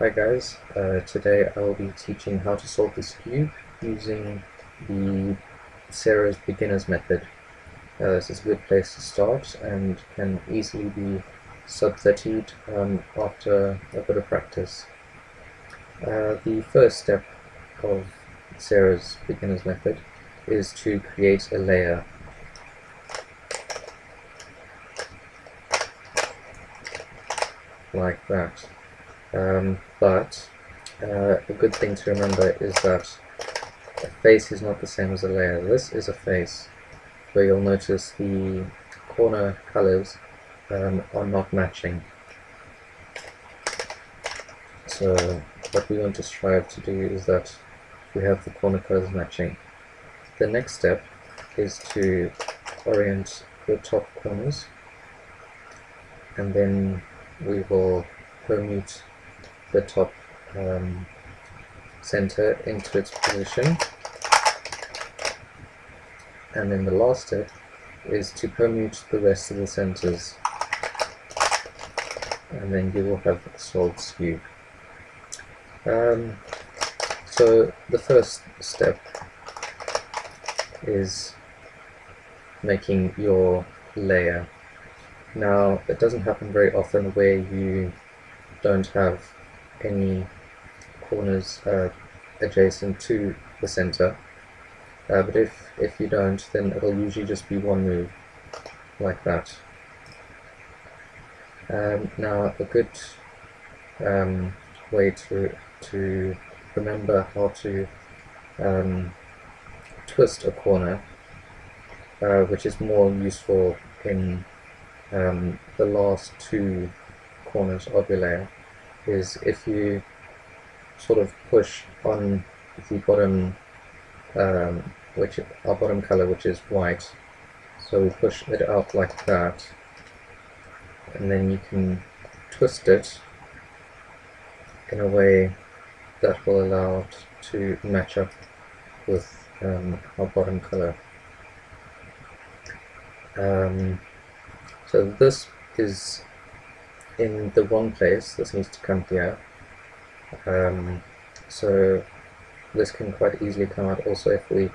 Hi guys, today I will be teaching how to solve the Skewb using the Sarah's beginner's method. This is a good place to start and can easily be sub-30'd after a bit of practice. The first step of Sarah's beginner's method is to create a layer. Like that. But a good thing to remember is that a face is not the same as a layer. This is a face, where you'll notice the corner colors are not matching. So what we want to strive to do is that we have the corner colors matching. The next step is to orient the top corners, and then we will permute the top center into its position, and then the last step is to permute the rest of the centers, and then you will have a solved Skewb. So the first step is making your layer. Now, it doesn't happen very often where you don't have any corners adjacent to the center, but if you don't, then it'll usually just be one move like that. Now, a good way to remember how to twist a corner, which is more useful in the last two corners of your layer, is if you sort of push on the bottom, our bottom color, which is white. So we push it out like that, and then you can twist it in a way that will allow it to match up with our bottom color. So this is in the wrong place. This needs to come here. So this can quite easily come out also if we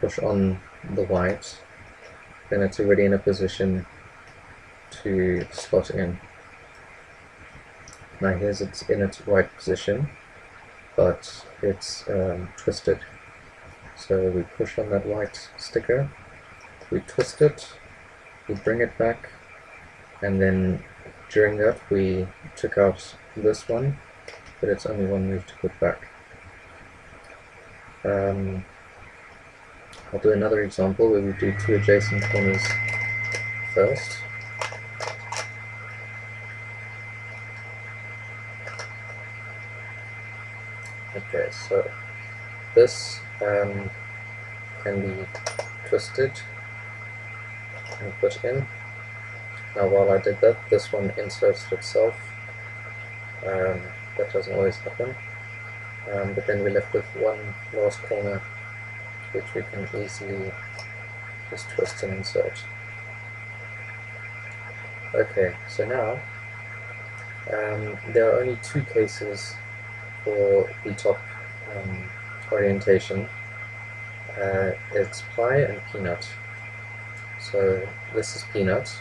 push on the white, then it's already in a position to slot in. Now here's it's in its right position, but it's twisted. So we push on that white sticker, we twist it, we bring it back, and then during that we took out this one, but it's only one move to put back. I'll do another example where we do two adjacent corners first. Okay, so this can be twisted and put in. Now while I did that, this one inserts itself. That doesn't always happen. But then we're left with one last corner which we can easily just twist and insert. Okay, so now there are only two cases for the top orientation. It's pie and peanut. So this is peanut,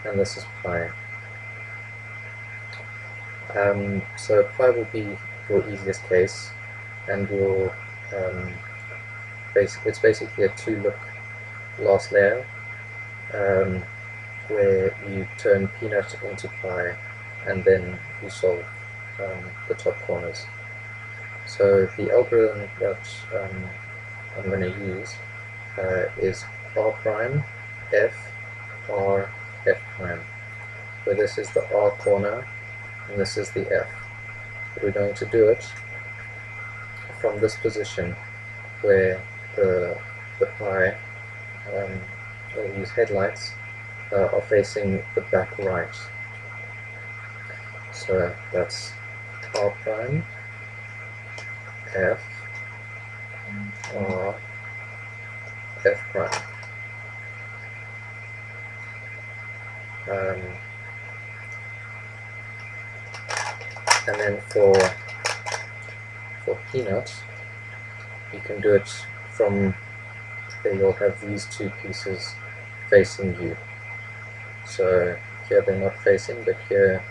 and this is pie. So pie will be your easiest case, and will it's basically a two-look last layer, where you turn peanut into pie, and then you solve the top corners. So the algorithm that I'm going to use is R prime, F, R, F prime, where this is the R corner and this is the F. But we're going to do it from this position where the pie, or these headlights, are facing the back right. So that's R prime, F, R, F prime. And then for peanut, you can do it from there. You'll have these two pieces facing you. So here they're not facing, but here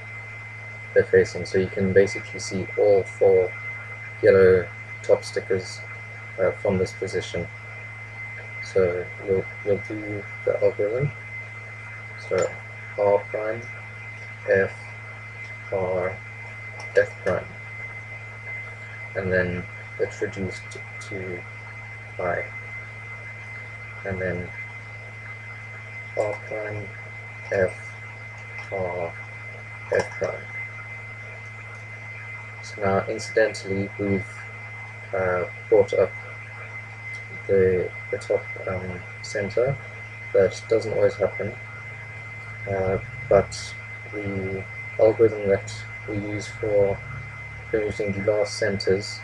they're facing. So you can basically see all four yellow top stickers from this position. So you'll do the algorithm. So R prime, F, R, F prime, and then it's reduced to I, and then R prime, F, R, F prime. So now incidentally we've brought up the top center. That doesn't always happen, but the algorithm that we use for producing the last centers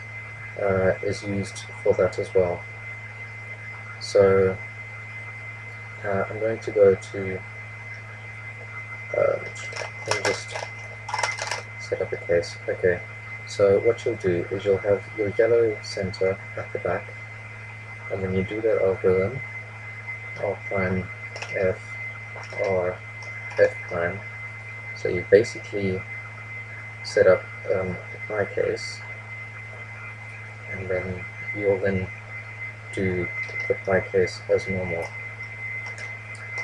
is used for that as well. So I'm going to go to let me just set up a case. Okay, so what you'll do is you'll have your yellow center at the back, and then you do that algorithm, R prime, F, R, F prime. So you basically set up a pi case, and then you'll then do the pi case as normal,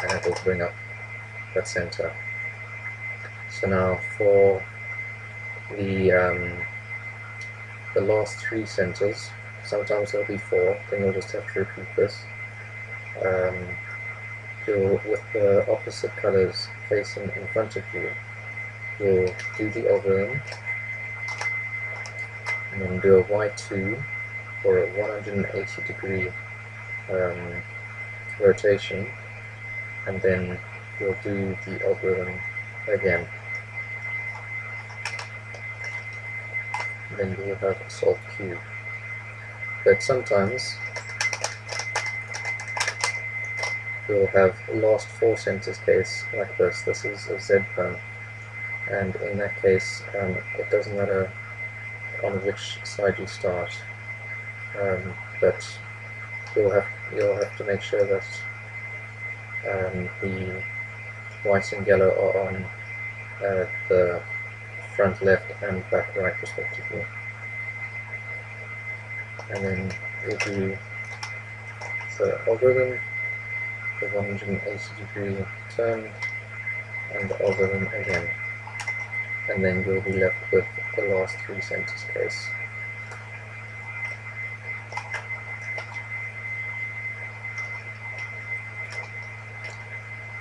and it will bring up that center. So now for the last three centers, sometimes there'll be four, then you'll just have to repeat this. With the opposite colors facing in front of you, you'll do the algorithm, and then do a Y2 for a 180 degree rotation, and then you'll do the algorithm again. And then you will have a solved cube. But sometimes you'll have last four centers case like this. This is a Z prime, and in that case it doesn't matter on which side you start, but you'll have to make sure that the white and yellow are on the front left and back right respectively. And then we'll do the algorithm, the 180 degree turn, and the algorithm again. And then you'll be left with the last three centers case.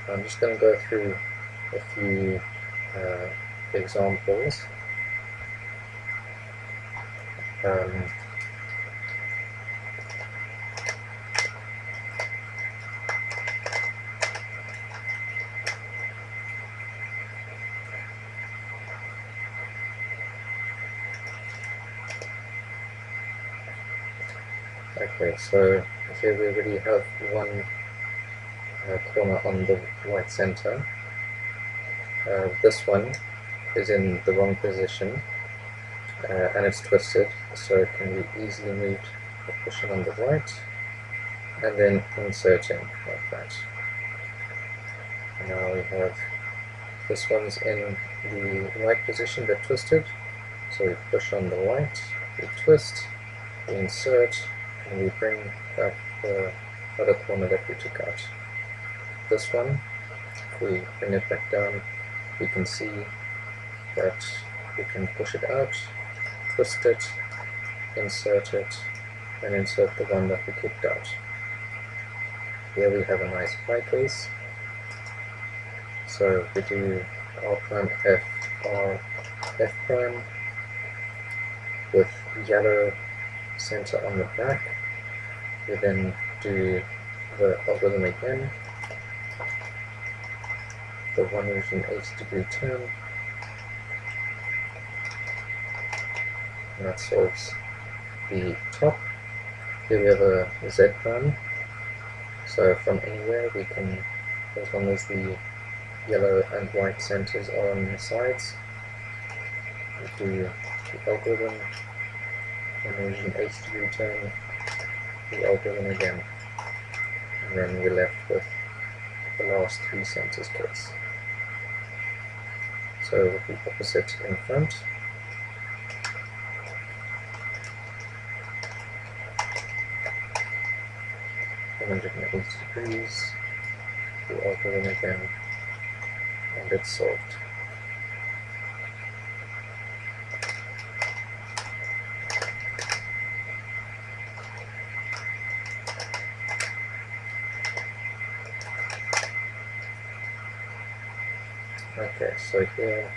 I'm just going to go through a few examples. Okay, so here we already have one corner on the white center. This one is in the wrong position and it's twisted, so it can be easily moved by pushing on the right and then inserting like that. And now we have this one's in the right position but twisted, so we push on the right, we twist, we insert, and we bring back the other corner that we took out. This one, if we bring it back down, we can see that we can push it out, twist it, insert it, and insert the one that we kicked out. Here we have a nice pie case. So we do R prime F, R, F prime with yellow center on the back. We then do the algorithm again, the 180 degree turn, and that solves the top. Here we have a Z prime, so from anywhere we can, as long as the yellow and white centers are on the sides, we do the algorithm, and then use an 80-degree turn, the algorithm again, and then we're left with the last 3 centers case. So with the opposite in front, (180 degrees), the algorithm again, and it's solved. Okay, so here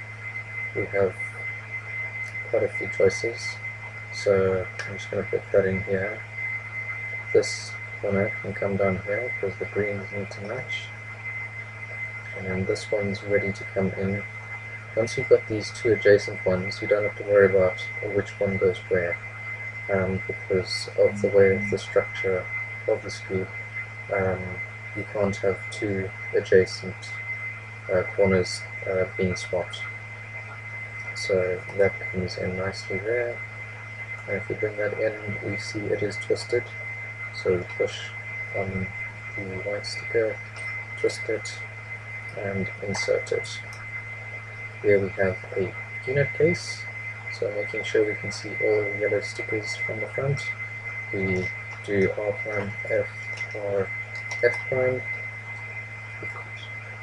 we have quite a few choices, so I'm just going to put that in here. This corner can come down here because the greens need to match, and then this one's ready to come in. Once you've got these 2 adjacent ones, you don't have to worry about which one goes where, because of the way of the structure of the Skewb. You can't have 2 adjacent corners being swapped. So that comes in nicely there, and if we bring that in, we see it is twisted. So we push on the white sticker, twist it, and insert it. Here we have a peanut case, so making sure we can see all the yellow stickers from the front. We do R prime, F, R, F prime.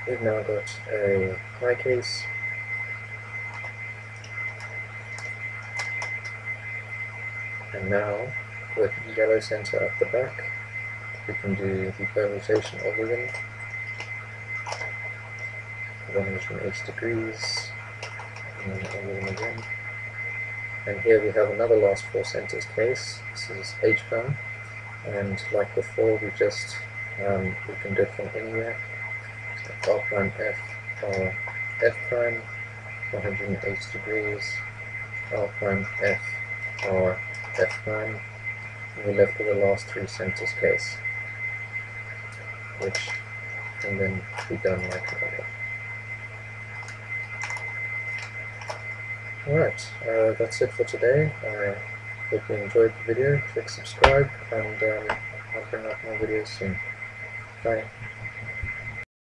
We've now got a pie case. And now, with the yellow center at the back, we can do the permutation algorithm, 180 degrees, and then algorithm again. And here we have another last 4 centers case. This is H prime, and like before, we can do it from anywhere. So R prime F, R F prime, 180 degrees, R prime F, R F prime, and we're left with the last 3 centers case, which can then be done like normal. Alright, that's it for today. I hope you enjoyed the video. Click subscribe, and I'll bring up more videos soon. Bye.